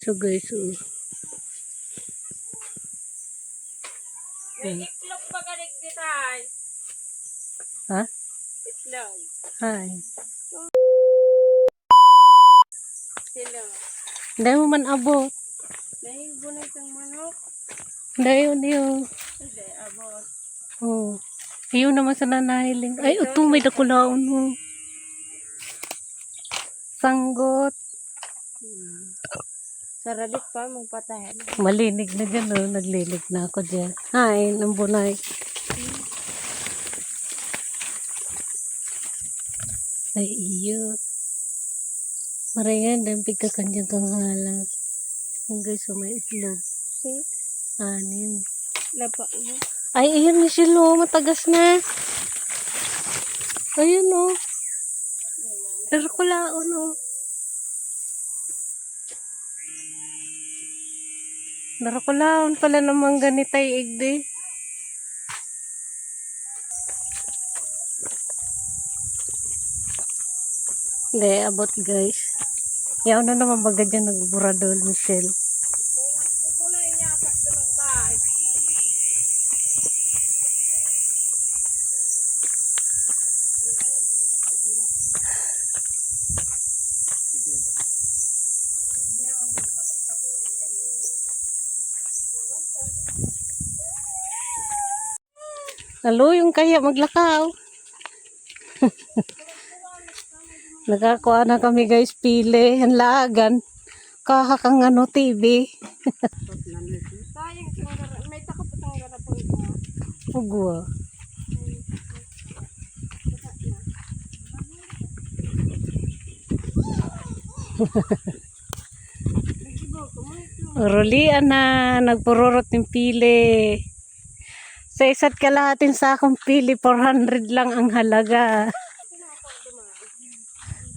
So guys, May itlog pa galing ditay. ha? Itlog. Hi. Sila. Dahil mo man abot. Dahil bunay kang manok. Dahil yun. Hindi, abot. Oh. Ayun naman sa nanahiling. Ay, ito may dakulaon mo. Sanggot. Sarabit pa, magpatahan. Malinig na dyan, oh. Naglilig na ako dyan. Hi, nambunay. Ay, iyo. Maringan, dampig ka kanyang kang halang. Yung guys, may itlog. 6, 6. Lapa na. Ay, iyan na sila, oh. Matagas na. Ayun, oh. Darkulaon, oh. Darkulaon pala namang ganitay igdi. Hindi, abot guys. Yaw na naman baga dyan nagburadol, Michelle. Ito na inyata naman tayo. Lalo yung kaya maglakaw. Nakakuha na kami guys, pili, ang lagan. Kahakang ano, TV. Sayang kang garap. May takaputang garapon ko. Ugwa. Rulian na, nagpururot ng pili. Sa isa't kalahating sakong pili, 400 lang ang halaga.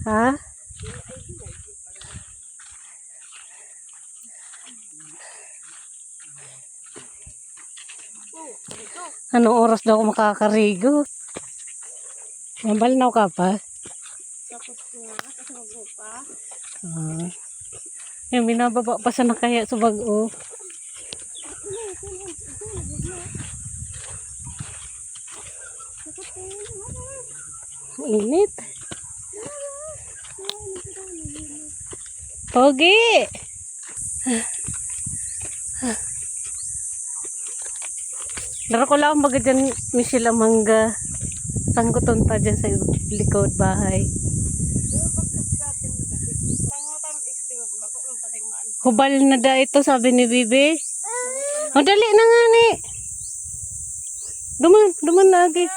Ha? Anong oras daw ako makakarigo? Mabalnaw ka pa? Tapos nga, kasama pa. Yung binababa pa sa nakaya sa bago. Init. Pogi! Laro ko lang baga dyan, Michelle Amanga. Sangguton ta dyan sa likod bahay. Hubal na da ito, sabi ni Bibi. O, dali na nga ni. Duman na agi.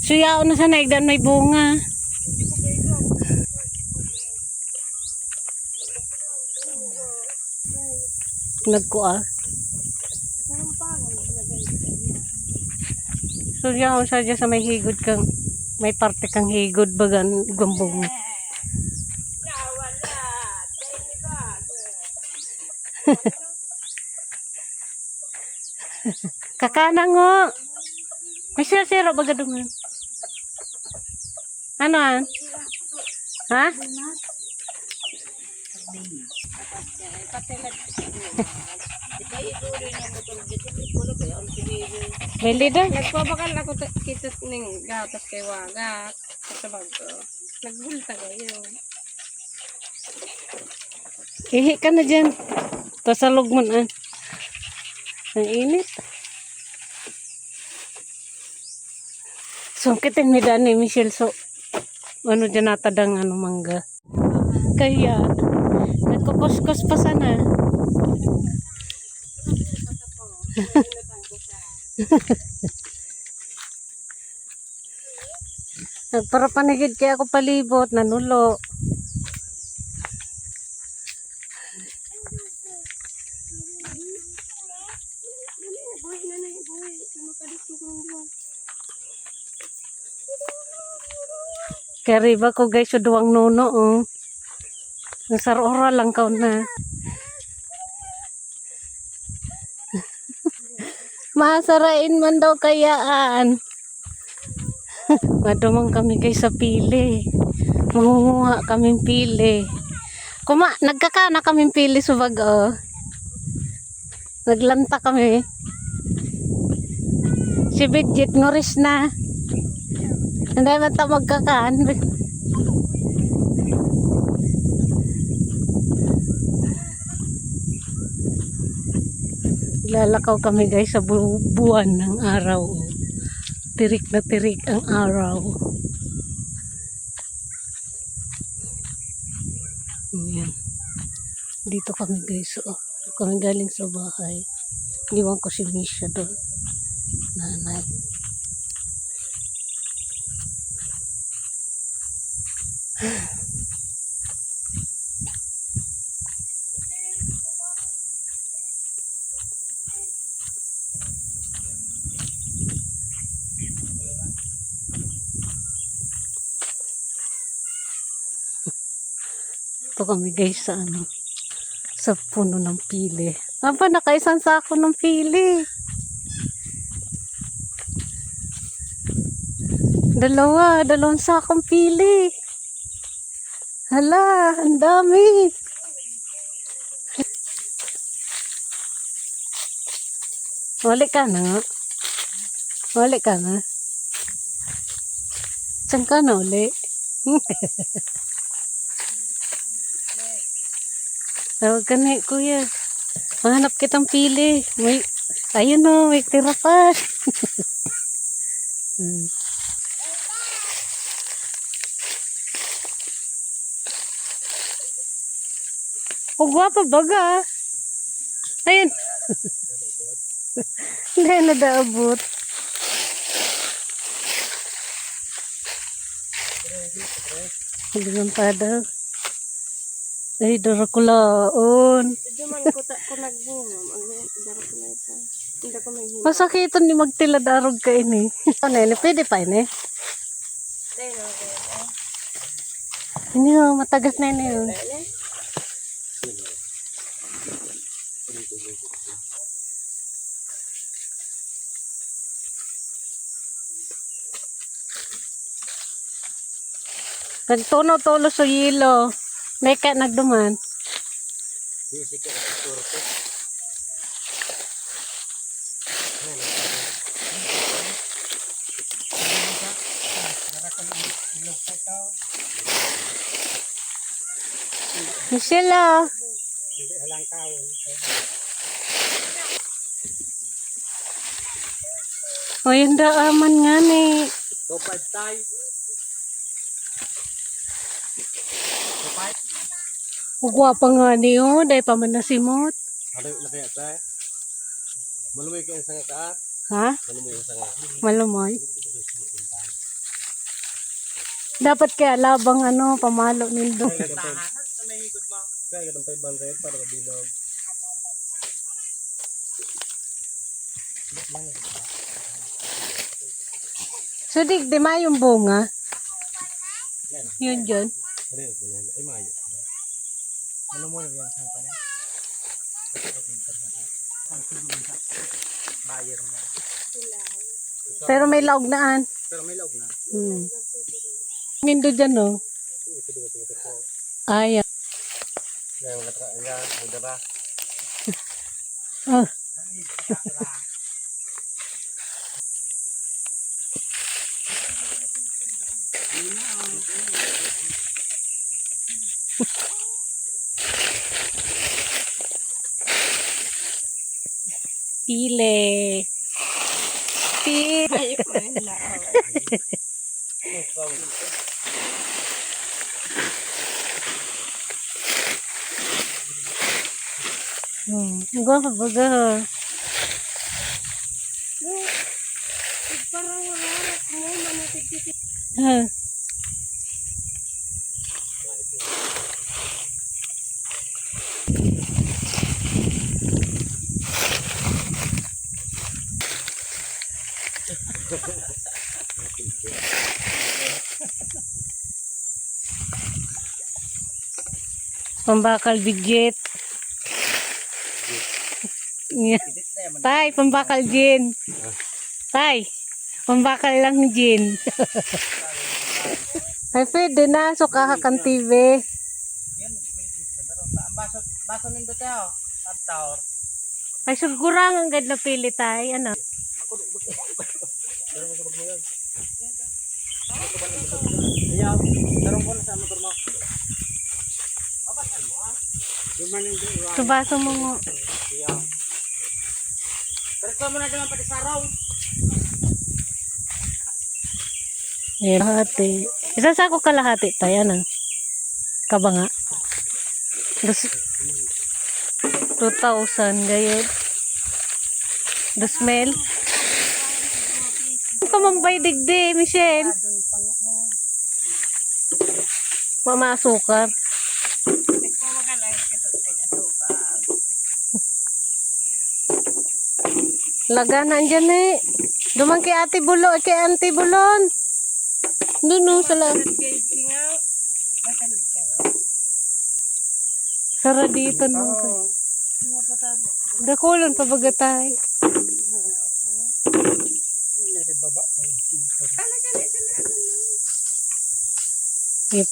Suyao na sa naigdan may bunga. Nagkuha. Suyao sa dyan sa may higod kang, may parte kang higod bagan gumbong. Kakana ngo. May sira-sira baga duman. Ano an? Ha? Bili doon. Nagpabakal ako kita ning gatas kay Wagat. Sa bago. Nagbulta kayo. Ihi ka na dyan. Pasalog mo na. Ang init. Sungkitin mi dani Michelle, so ano dyan natadang ano mangga. Kaya nagkukuskos pa sana. Nagpara panigid kaya ako palibot, nanulo. Kaya riba ko guys, yung duwang nuno, oh. Nasarora lang ka na. Masarain man daw kayaan. Madumang kami guys sa pili. Mangunguha kaming pili. Nagkakana kaming pili subag, oh. Naglanta kami. Si Bidget ngoris na. Hindi man ta magkakaan. Lalakaw kami guys sa buwan ng araw. Tirik na tirik ang araw. Ayan. Dito kami guys. Oh. Kami galing sa bahay. Iwan ko si Misha doon. Nanay. Ito kami guys sa sa puno ng pili. Aba, nakaisang sako ng pili. Dalawang sakong pili. Hala, ang dami. Wali ka na. Wali ka na. Saan ka na uli? Tawag ka na, kuya. Mahanap kitang pili. Ayun o, may tira pa. O, gwapa baga. Ayun. Hindi na daabot. Hindi man pa daw. Ay, dara ko laon. Medyo man ko nagbunga. Dara ko na ito. Hindi ko may hina. Masakiton ni magtila darog ka ini. Ano ini? Pwede pa ini? Dahil na Hindi mo, matagas na ini. Nagtuno-tulo sa yelo. May ka nagduman. Michelle, oh. O, yung daaman nga ni. Topad tayo. Ugwa pa nga niyo, dahil pa man nasimot. Ano na kaya tayo? Malumay ka yung sanga ka? Ha? Malumay yung sanga. Malumoy. Dapat kaya labang pamalo nildo. Kaya ganun pa yung bandred para mabilog. So, di ma yung bunga. Yun dyan. Ay, mayo. Ano mo yung yan sanga ka na? Bayer mo. Pero may laugnaan. Pero may laog na. Nindo dyan, no? Ayan. Yan, mga dara. Oh. Pile. Pile. Ay, wala. Gua baga. Parang wala mo manitigit. Pambakal Bidget. Tay, pambakal gin. Tay, pambakal lang gin. Ay, pwede na. So, kakakan TV. Ang baso nindo tayo. Taor. Ay, sigurang ang gad na pili tayo. Ano? Ayaw. Tarong ko na sa motor mo. Papasan mo ah. Dumanin din iwan. Subaso mo mo. Ayaw. Pero mo na naman pati saraw. Ayan, kalahati. Isang sako kalahati tayo. Ano? Kabanga. 2,000 gayon. Dusmel. Kamambay digdi, Michelle. Mama asukar. Nagpamakalang kitot ng asukal. Laga na andyan eh. Duman kay Ate Bulo, kay Auntie Bulon. Doon no, sala. Sara dito no. Dakulon pa bagatay.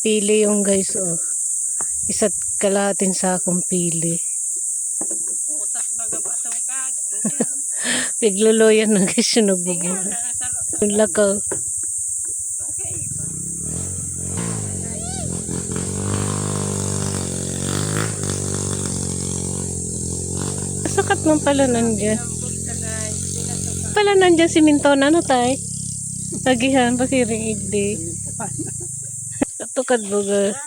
Pili yung guys oh. Isa't kalahating sakong pili. Utak baga pa asukal. Pigluluyan na guys yung nagbubuhay. Yung lakaw. Sakat man pala nandyan. Pala nandyan si Minton. Ano tay? Tagihan, pasiring igdi. Tukad buga.